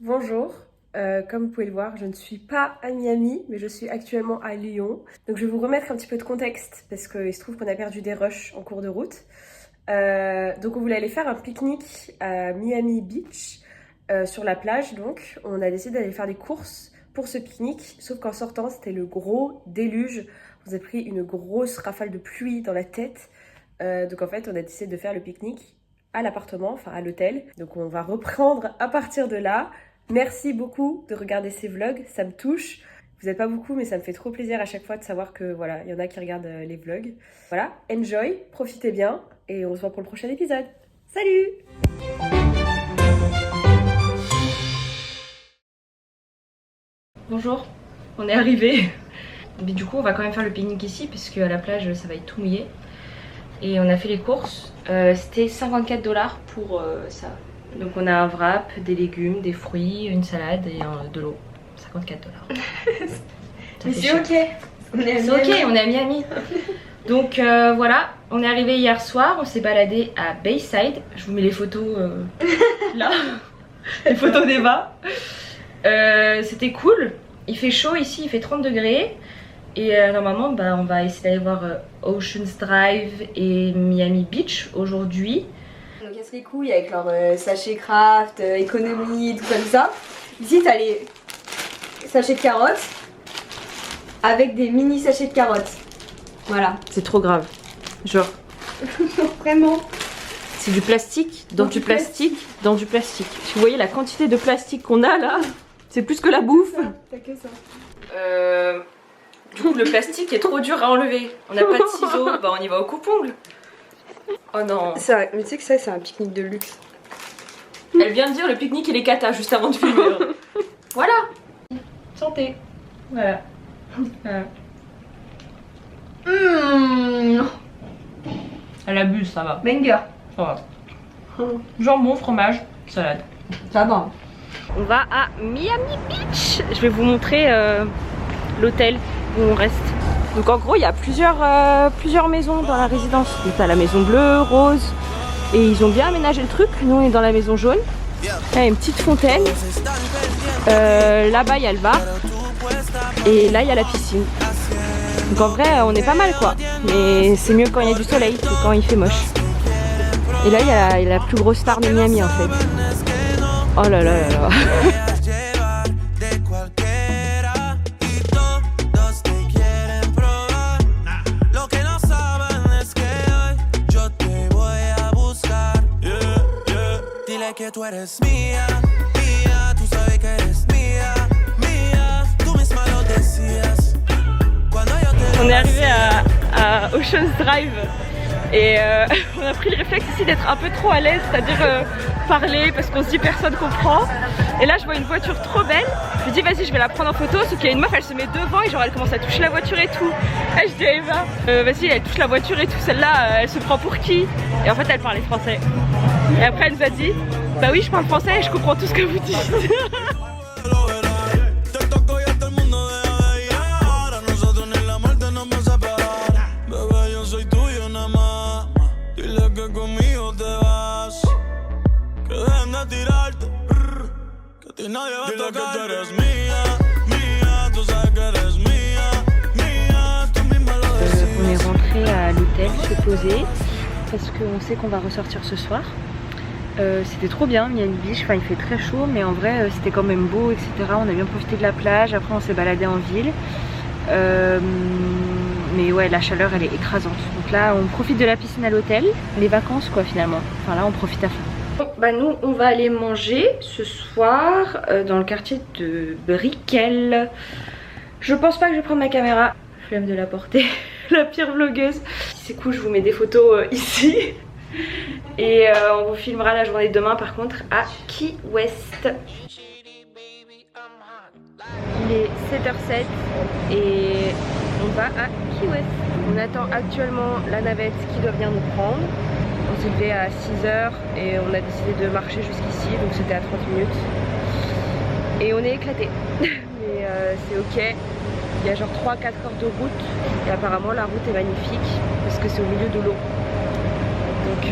Bonjour, comme vous pouvez le voir, je ne suis pas à Miami, mais je suis actuellement à Lyon. Donc je vais vous remettre un petit peu de contexte, parce qu'il se trouve qu'on a perdu des rushs en cours de route. Donc on voulait aller faire un pique-nique à Miami Beach, sur la plage donc. On a décidé d'aller faire des courses pour ce pique-nique, sauf qu'en sortant c'était le gros déluge. On a pris une grosse rafale de pluie dans la tête. Donc en fait on a décidé de faire le pique-nique à l'appartement, enfin à l'hôtel. Donc on va reprendre à partir de là. Merci beaucoup de regarder ces vlogs, ça me touche. Vous n'êtes pas beaucoup, mais ça me fait trop plaisir à chaque fois de savoir que voilà, il y en a qui regardent les vlogs. Voilà, enjoy, profitez bien et on se voit pour le prochain épisode. Salut! Bonjour, on est arrivé. Mais du coup, on va quand même faire le pique-nique ici parce qu'à la plage, ça va être tout mouillé. Et on a fait les courses. C'était 54 $ pour ça. Donc on a un wrap, des légumes, des fruits, une salade et de l'eau. 54 $. Mais c'est ok. C'est ok, on est à Miami. Donc voilà, on est arrivé hier soir, on s'est baladé à Bayside. Je vous mets les photos là, les photos d'Eva. C'était cool. Il fait chaud ici, il fait 30 degrés. Et normalement, bah, on va essayer d'aller voir Oceans Drive et Miami Beach aujourd'hui. On casse les couilles avec leur sachet craft, économie, tout comme ça. Ici, t'as les sachets de carottes avec des mini sachets de carottes. Voilà. C'est trop grave. Genre. Vraiment. C'est du plastique, dans du plastique, dans du plastique. Vous voyez la quantité de plastique qu'on a là? C'est plus que la bouffe. T'as que ça. Du coup, le plastique est trop dur à enlever. On n'a pas de ciseaux, bah on y va au coupe-ongles. Oh non. Mais tu sais que ça, c'est un pique-nique de luxe. Elle vient de dire le pique-nique et les catas juste avant de filmer. Voilà. Santé. Voilà. Elle abuse, ça va. Banger. Ça va. Jambon, fromage, salade. Ça va. On va à Miami Beach. Je vais vous montrer l'hôtel où on reste. Donc en gros il y a plusieurs maisons dans la résidence. Donc t'as la maison bleue, rose, et ils ont bien aménagé le truc. Nous on est dans la maison jaune. Là il y a une petite fontaine. Là-bas il y a le bar. Et là il y a la piscine. Donc en vrai on est pas mal quoi. Mais c'est mieux quand il y a du soleil que quand il fait moche. Et là il y a la plus grosse star de Miami en fait. Oh là là là là. Que tú eres mía, mía, tú sabes que eres mía, mía, tú misma lo decías. On est arrivé à Oceans Drive et on a pris le réflexe ici d'être un peu trop à l'aise, c'est-à-dire parler parce qu'on se dit personne comprend. Et là je vois une voiture trop belle, je me dis vas-y je vais la prendre en photo, sauf qu'il y a une meuf elle se met devant et genre elle commence à toucher la voiture et tout. Et je dis à Eva vas-y elle touche la voiture et tout, celle-là elle se prend pour qui? Et en fait elle parlait français. Et après elle nous a dit bah oui je parle français et je comprends tout ce que vous dites. On est rentré à l'hôtel se poser parce qu'on sait qu'on va ressortir ce soir. C'était trop bien, il y a une biche, enfin il fait très chaud mais en vrai c'était quand même beau etc. On a bien profité de la plage, après on s'est baladé en ville. Mais ouais la chaleur elle est écrasante. Donc là on profite de la piscine à l'hôtel, les vacances quoi finalement. Enfin là on profite à fond. Bon, bah nous on va aller manger ce soir dans le quartier de Brickell. Je pense pas que je vais prendre ma caméra, flemme de la porter, la pire vlogueuse. Si c'est cool je vous mets des photos ici. Et on vous filmera la journée de demain par contre à Key West. Il est 7h07 et on va à Key West. On attend actuellement la navette qui doit venir nous prendre. On s'est levé à 6h et on a décidé de marcher jusqu'ici, donc c'était à 30 minutes. Et on est éclaté. Mais c'est ok. Il y a genre 3-4 heures de route et apparemment la route est magnifique parce que c'est au milieu de l'eau. Donc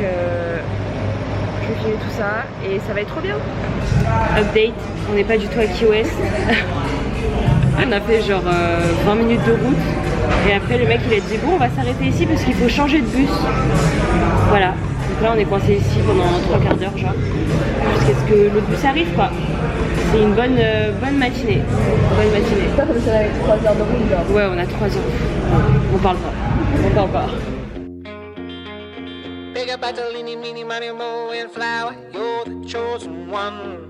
je vais filmer tout ça et ça va être trop bien. Update, on n'est pas du tout à Key West. On a fait genre 20 minutes de route et après le mec il a dit bon on va s'arrêter ici parce qu'il faut changer de bus. Voilà, donc là on est coincé ici pendant 3 quarts d'heure genre jusqu'à ce que l'autre bus arrive quoi. C'est une bonne matinée. Bonne matinée. C'est pas comme si on avait 3 heures de route genre. Ouais on a 3 heures. On parle pas. On parle pas. Big about the leany, meeny, money, mo, and flower. You're the chosen one.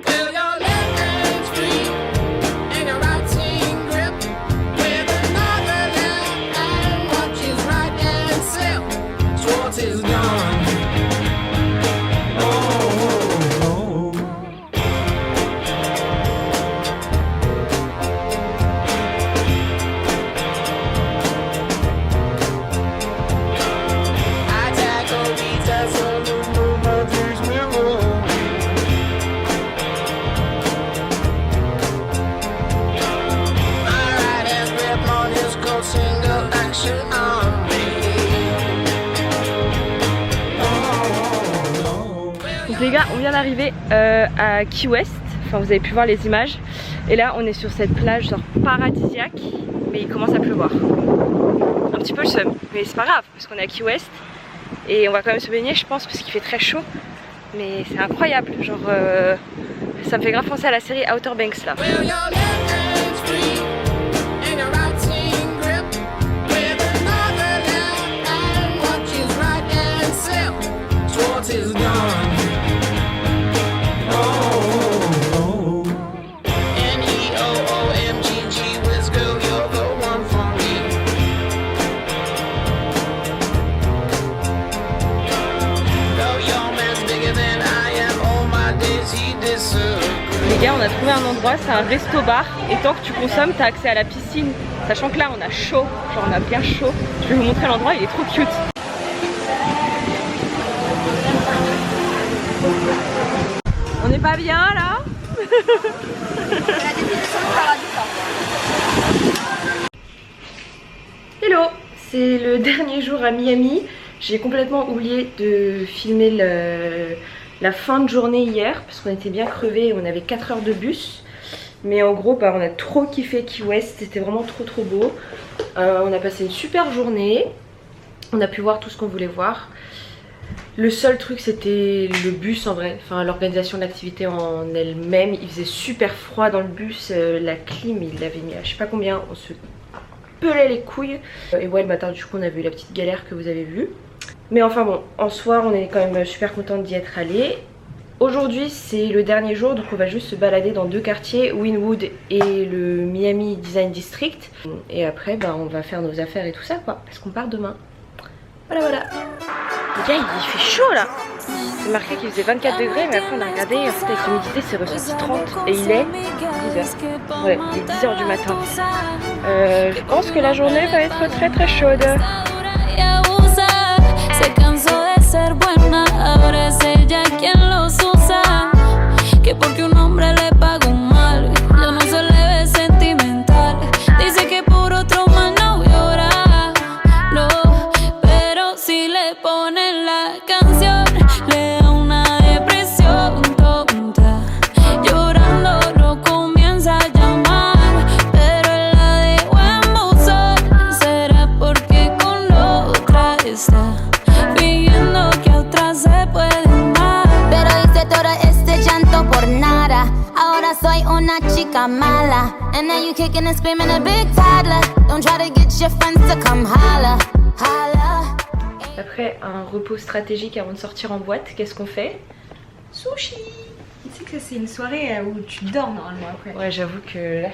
Feel your left hand free and your right hand grip with another left hand. Watch his right hand slip towards his gun. Donc les gars, on vient d'arriver à Key West, enfin vous avez pu voir les images. Et là on est sur cette plage genre paradisiaque, mais il commence à pleuvoir. Un petit peu le seum, mais c'est pas grave parce qu'on est à Key West. Et on va quand même se baigner je pense parce qu'il fait très chaud. Mais c'est incroyable, genre ça me fait grave penser à la série Outer Banks là. Les gars, on a trouvé un endroit, c'est un resto-bar et tant que tu consommes, t'as accès à la piscine. Sachant que là, on a chaud, genre on a bien chaud. Je vais vous montrer l'endroit, il est trop cute. On n'est pas bien là? Hello, c'est le dernier jour à Miami. J'ai complètement oublié de filmer la fin de journée hier parce qu'on était bien crevés et on avait 4 heures de bus. Mais en gros bah, on a trop kiffé Key West, c'était vraiment trop beau. On a passé une super journée, on a pu voir tout ce qu'on voulait voir. Le seul truc c'était le bus en vrai, enfin l'organisation de l'activité en elle-même. Il faisait super froid dans le bus, la clim il l'avait mis à je sais pas combien, on se pelait les couilles. Et ouais le matin du coup on a vu la petite galère que vous avez vue. Mais enfin bon, en soi on est quand même super contente d'y être allé. Aujourd'hui c'est le dernier jour donc on va juste se balader dans 2 quartiers, Wynwood et le Miami Design District. Et après bah, on va faire nos affaires et tout ça quoi, parce qu'on part demain. Voilà. Les gars il fait chaud là. C'est marqué qu'il faisait 24 degrés mais après on a regardé en fait avec l'humidité c'est ressenti 30 et il est 10h. Ouais, il est 10h du matin. Je pense que la journée va être très chaude. Se cansó de ser buena, ahora es ella quien los usa. Que porque un hombre le paga un mal, ya no se le ve sentimental. Dice que por otro más no llora, no. Pero si le ponen la canción, le da una depresión tonta. Llorando lo comienza a llamar, pero él la dejó en buzón. Será porque con la otra está. Ahora soy una chica mala. And now you kicking and screaming a big toddler. Don't try to get your friends to come holla, holla. Après un repos stratégique avant de sortir en boîte, qu'est-ce qu'on fait? Sushi. Tu sais que c'est une soirée où tu dors normalement après. Ouais j'avoue que là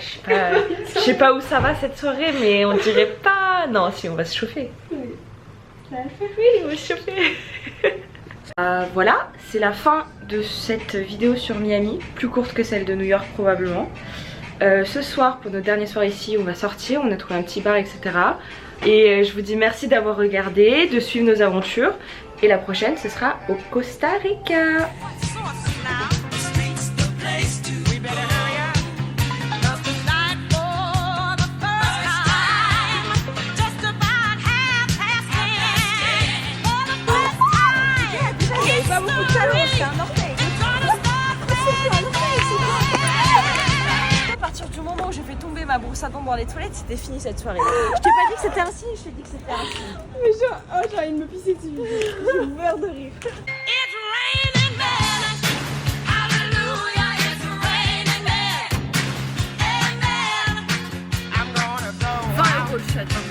je sais pas où ça va cette soirée mais on dirait pas... Non si on va se chauffer. Oui, on va se chauffer. Voilà, c'est la fin de cette vidéo sur Miami, plus courte que celle de New York probablement. Ce soir, pour nos dernières soirées ici, on va sortir, on a trouvé un petit bar, etc. Et je vous dis merci d'avoir regardé, de suivre nos aventures. Et la prochaine, ce sera au Costa Rica. ça tombe dans les toilettes, c'était fini cette soirée. Je t'ai pas dit que c'était un signe, je t'ai dit que c'était un signe. Mais genre, oh, j'ai envie de me pisser dessus. Je meurs de rire. It's raining men. Hallelujah, it's raining men. Amen. I'm gonna go 20 € le shot.